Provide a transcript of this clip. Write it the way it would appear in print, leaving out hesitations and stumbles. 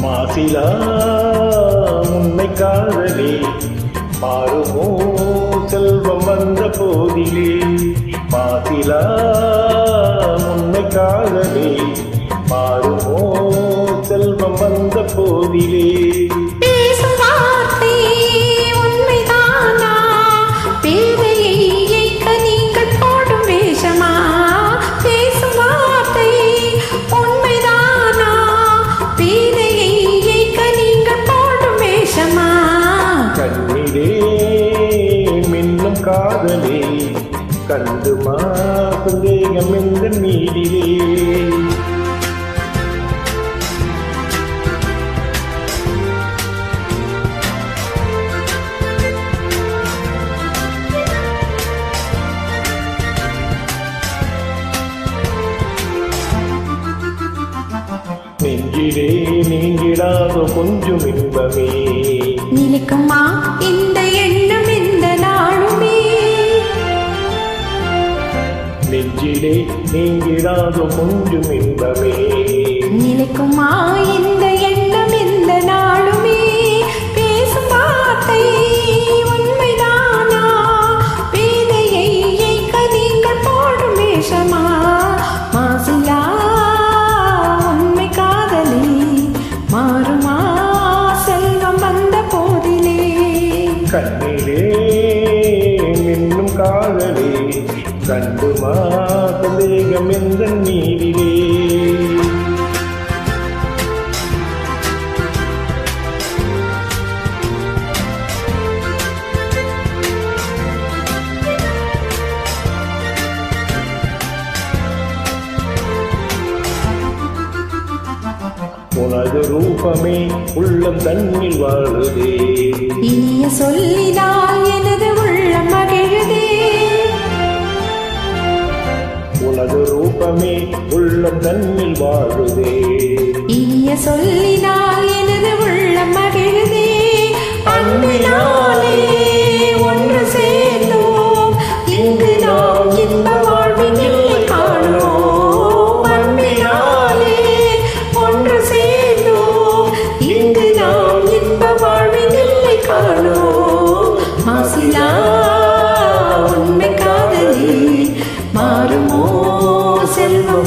மாசிலா உன்னை காதலே மாறுமோ செல்வம் வந்த போதிலே மாசிலா உன்னை காதலே மாறுமோ செல்வம் வந்த போதிலே காதலே கண்டுமா சந்தேகம் எந்த மீதிலே நெஞ்சிலே நீங்கிடாதோ கொஞ்சம் இன்பமே நிலைக்குமா இந்த எண்ணம் இந்த நாளுமே நெஞ்சிலே நீங்கிடாதோ கொஞ்சம் இன்பமே நிலைக்குமா இந்த எண்ணம் இந்த நாளுமே பேசும் வார்த்தை உண்மைதானா பேதையை ஏய்க்க நீங்கள் போடும் வேஷமா மாசிலா உண்மை காதலே மாறுமா செல்வம் வந்த போதிலே கண்ணிலே மின்னும் காதலே கண்டுமா சந்தேகம் எந்த நீதிலே உனது ரூபமே உள்ளம் தன்னில் வாழுதே இனிய சொல்லினால் எனது உள்ளம் மகிழுதே உனது ரூபமே உள்ளம் தன்னில் வாழுதே இனிய சொல்லினால் எனது உள்ளம் மகிழுதே அன்பினாலே ஒன்று சேர்ந்தோம் இங்கு நாம் இன்ப வாழ்வின் எல்லை காணோம் அன்பினாலே ஒன்று சேர்ந்தோம் இங்கு நாம் இன்ப வாழ்வின் எல்லை காணோம் மாசிலா உண்மை காதலே மாறுமோ செல்வம்